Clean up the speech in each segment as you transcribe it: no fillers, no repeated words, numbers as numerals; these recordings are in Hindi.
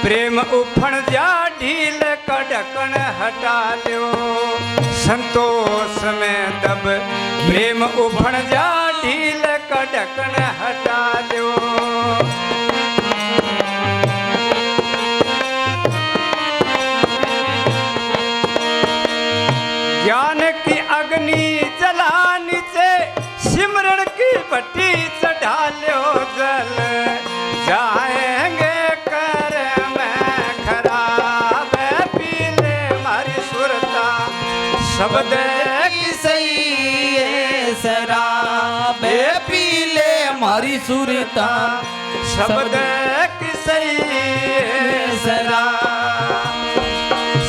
प्रेम उफण जा ढील का ढक्कन हटा दो संतोष में तब प्रेम उफण जा ढील का ढक्कन हटा दो। ज्ञान की अग्नि जलाने से सिमरण की भट्टी चढ़ा लो जल जाएंगे कर में खराब पीले मारी सुरता शब्द की सही शराब पीले मारी सुरता शब्द की सही शराब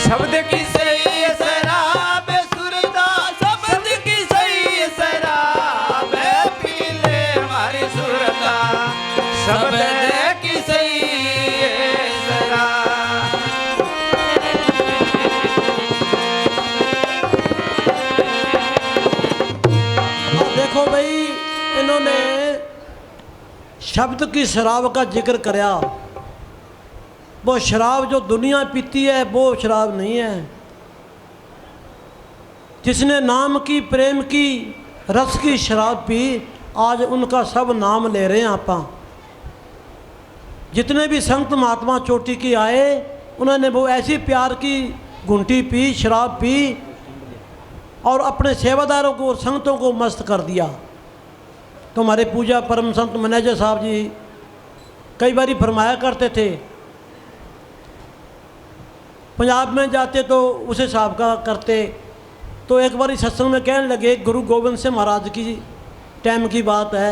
शब्द की सही शराब सुरता शब्द की सही शराब पीले मारी सुरता शब्द की सही शराब। देखो भाई इन्होंने शब्द की शराब का जिक्र कराया। वो शराब जो दुनिया पीती है वो शराब नहीं है। जिसने नाम की प्रेम की रस की शराब पी आज उनका सब नाम ले रहे हैं आप। जितने भी संत महात्मा चोटी की आए उन्होंने वो ऐसी प्यार की घुंटी पी शराब पी और अपने सेवादारों को और संतों को मस्त कर दिया। तो हमारे पूजा परम संत मैनेजर साहब जी कई बारी फरमाया करते थे, पंजाब में जाते तो उस हिसाब का करते। तो एक बार सत्संग में कहने लगे, गुरु गोविंद सिंह महाराज की टाइम की बात है,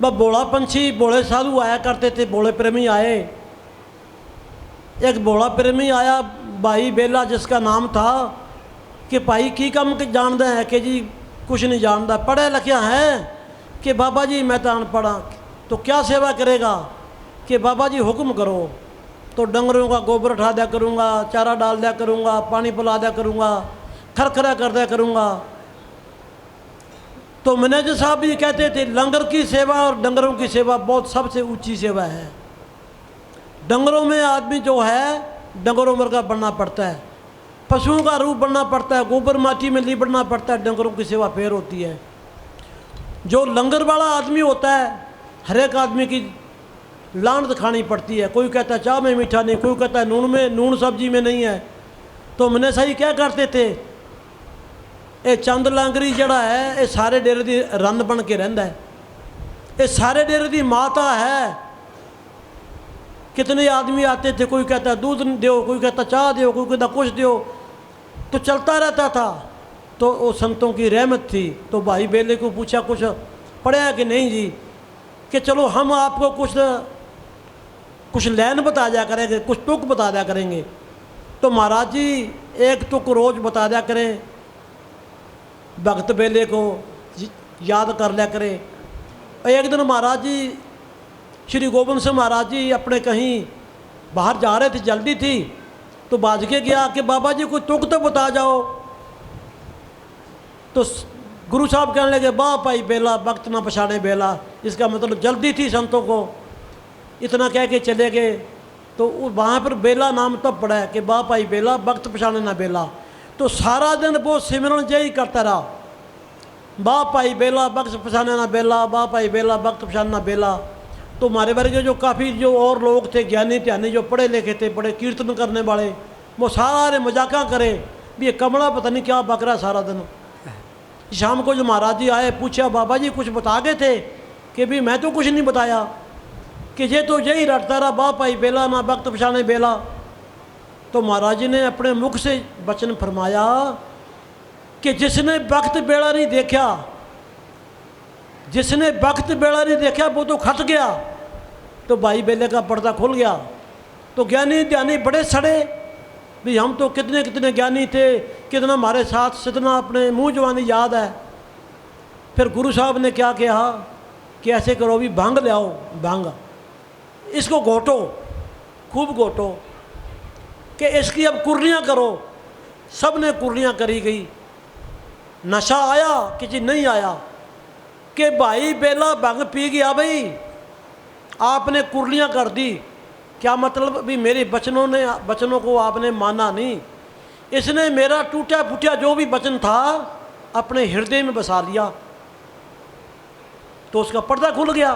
वह बोला पंछी बोले साधु आया करते थे, बोले प्रेमी आए। एक बोला प्रेमी आया भाई बेला जिसका नाम था कि भाई की कम जानते हैं कि जी कुछ नहीं जानता, पढ़े लिखा है कि बाबा जी मैं तो अनपढ़ा, तो क्या सेवा करेगा कि बाबा जी हुक्म करो। तो डंगरों का गोबर उठा दिया करूँगा, चारा डाल दिया करूँगा, पानी पिला दिया करूँगा, खरखरा कर दिया करूँगा। तो मैनेजर साहब भी कहते थे लंगर की सेवा और डंगरों की सेवा बहुत सबसे ऊंची सेवा है। डंगरों में आदमी जो है डंगरों वर्गा बनना पड़ता है, पशुओं का रूप बनना पड़ता है, गोबर माटी में लिपटना पड़ता है, डंगरों की सेवा फेर होती है। जो लंगर वाला आदमी होता है हर एक आदमी की लानत खानी पड़ती है। कोई कहता है चाय में मीठा नहीं, कोई कहता है नून में नून सब्जी में नहीं है। तो मैंने सही क्या करते थे, ये चंद लांगरी जड़ा है ये सारे डेरे की रंद बन के रहिंदा है, ये सारे डेरे की माता है। कितने आदमी आते थे, कोई कहता दूध दो, कोई कहता चाह दो, कोई कहता कुछ दो, तो चलता रहता था। तो वो संतों की रहमत थी। तो भाई बेले को पूछा कुछ पढ़ा कि नहीं जी, कि चलो हम आपको कुछ लाइन बता दिया करेंगे, कुछ तुक बता दिया करेंगे। तो महाराज जी एक तुक रोज़ बता दिया करें, भगत बेले को याद कर लिया करें। एक दिन महाराज जी श्री गोविंद सिंह महाराज जी अपने कहीं बाहर जा रहे थे, जल्दी थी, तो बाज के गया कि बाबा जी कोई तुक तो बता जाओ। तो गुरु साहब कहने लगे वाह भाई बेला वक्त ना पछाड़े बेला, इसका मतलब जल्दी थी संतों को। इतना कह के चले गए। तो वहाँ पर बेला नाम तब पड़ा है कि वाह भाई बेला वक्त पछाड़े ना बेला। तो सारा दिन वो सिमरन जय करता रहा, वाह भाई बेला वक्त पछाड़े ना बेला, वाह भाई बेला वक्त पछाड़ना बेला। तो हमारे वर्गे जो काफ़ी जो और लोग थे ज्ञानी ध्यानी जो पढ़े लिखे थे, बड़े कीर्तन करने वाले, वो सारे मजाका करे भी ये कमला पता नहीं क्या बक रहा सारा दिन। शाम को जो महाराज जी आए पूछा बाबा जी कुछ बता गए थे कि भी मैं तो कुछ नहीं बताया, कि ये तो यही रटता रहा वाह भाई बेला ना वक्त पछाने बेला। तो महाराज जी ने अपने मुख से वचन फरमाया कि जिसने वक्त बेड़ा नहीं देखा, जिसने वक्त बेड़ा नहीं देखा वो तो खट गया। तो भाई बेले का पर्दा खुल गया। तो ज्ञानी ध्यानी बड़े सड़े भी हम तो कितने कितने ज्ञानी थे, कितना हमारे साथ कितना अपने मुँह जवानी याद है। फिर गुरु साहब ने क्या कहा कि ऐसे करो भी भांग ले आओ, भांग इसको घोटो, खूब घोटो, कि इसकी अब कुर्लियाँ करो। सब ने कुर्लियाँ करी गई। नशा आया कि जी नहीं आया, कि भाई बेला भंग पी गया भाई, आपने कुर्लियाँ कर दी, क्या मतलब भी मेरे वचनों को आपने माना नहीं। इसने मेरा टूटा फूटा जो भी वचन था अपने हृदय में बसा लिया, तो उसका पर्दा खुल गया।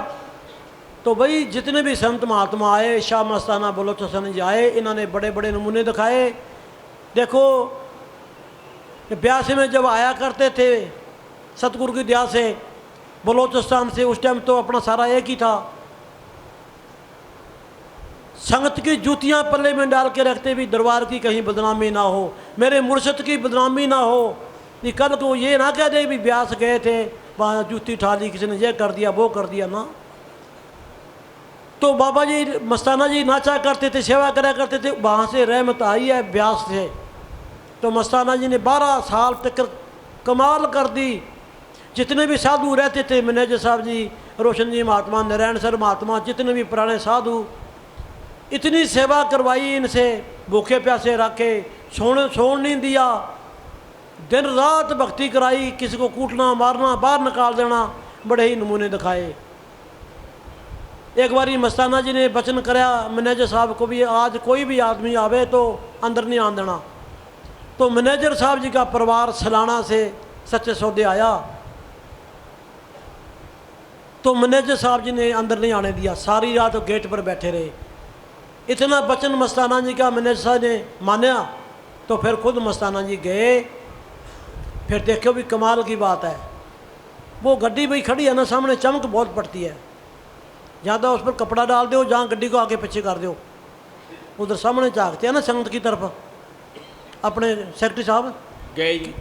तो भाई जितने भी संत महात्मा आए, शाह मस्ताना बलोचिस्तान जी आए, इन्होंने बड़े बड़े नमूने दिखाए। देखो ब्यास में जब आया करते थे सतगुरु की दया से बलोचिस्तान से, उस टाइम तो अपना सारा एक ही था। संगत की जूतियां पल्ले में डाल के रखते भी दरबार की कहीं बदनामी ना हो, मेरे मुर्शद की बदनामी ना हो, कि कल को ये ना कह दे भी ब्यास गए थे वहाँ जूती उठा ली, किसी ने ये कर दिया वो कर दिया ना। तो बाबा जी मस्ताना जी नाचा करते थे, सेवा करा करते थे, वहाँ से रहमत आई है ब्यास से। तो मस्ताना जी ने 12 साल तक कमाल कर दी। जितने भी साधु रहते थे, मैनेजर साहब जी, रोशन जी महात्मा, नारायण सर महात्मा, जितने भी पुराने साधु, इतनी सेवा करवाई इनसे, भूखे प्यासे रखे, सोने नहीं दिया, दिन रात भक्ति कराई, किसी को कूटना मारना बाहर निकाल देना, बड़े ही नमूने दिखाए। एक बारी मस्ताना जी ने वचन कराया मैनेजर साहब को भी, आज कोई भी आदमी आवे तो अंदर नहीं आन देना। तो मैनेजर साहब जी का परिवार सलाना से सच्चे सौदे आया, तो मैनेजर साहब जी ने अंदर नहीं आने दिया, सारी रात गेट पर बैठे रहे। इतना वचन मस्ताना जी का मैनेजर साहब ने माना, तो फिर खुद मस्ताना जी गए। फिर देखो भी कमाल की बात है, वो गड्डी भाई खड़ी है ना सामने, चमक बहुत पड़ती है, ज़्यादा उस पर कपड़ा डाल दो, जहाँ गड्डी को आगे पीछे कर दो, उधर सामने झाँकते हैं ना संगत की तरफ अपने सेक्रेटरी साहब गए जी।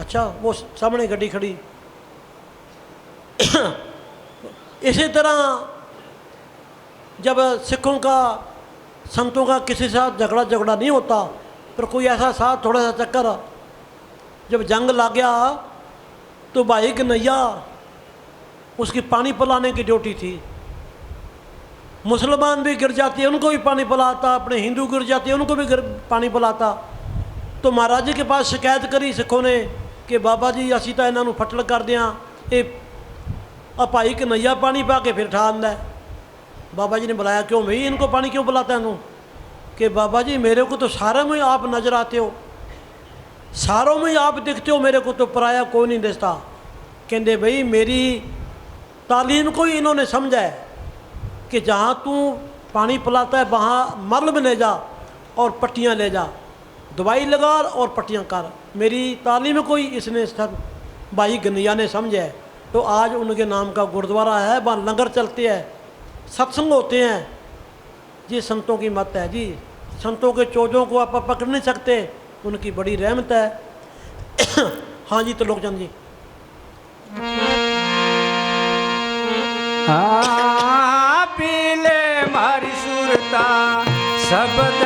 अच्छा, वो सामने गड्डी खड़ी। इसी तरह जब सिखों का संतों का किसी के साथ झगड़ा नहीं होता, पर कोई ऐसा साथ थोड़ा सा चक्कर, जब जंग लग गया तो भाई कन्हैया उसकी पानी पिलाने की ड्यूटी थी। मुसलमान भी गिर जाती है उनको भी पानी पिलाता, अपने हिंदू गिर जाती है उनको भी पानी पिलाता। तो महाराज जी के पास शिकायत करी सिखों ने कि बाबा जी असी तो इन्हों फटल कर दिया, ये भाई कन्हैया पानी पा के फिर ठा आंदा है। बाबा जी ने बुलाया, क्यों भाई इनको पानी क्यों पिलाता है इन्हों? कि बाबा जी मेरे को तो सारों में आप नज़र आते हो, सारों में आप दिखते हो, मेरे को तो पराया कोई नहीं दिखता। कहते भाई मेरी तालीम को ही इन्होंने समझा है कि जहाँ तू पानी पिलाता है वहाँ मरल में ले जा और पट्टियाँ ले जा, दवाई लगा और पट्टियाँ कर। मेरी तालीम को ही इसने सब भाई कन्हैया ने समझा है। तो आज उनके नाम का गुरुद्वारा है, वहाँ लंगर चलते हैं, सत्संग होते हैं जी। संतों की मत है जी, संतों के चोजों को आप पकड़ नहीं सकते, उनकी बड़ी रहमत है। हाँ जी त्रिलोकचंद जी। पीले मारी सुरता शब्द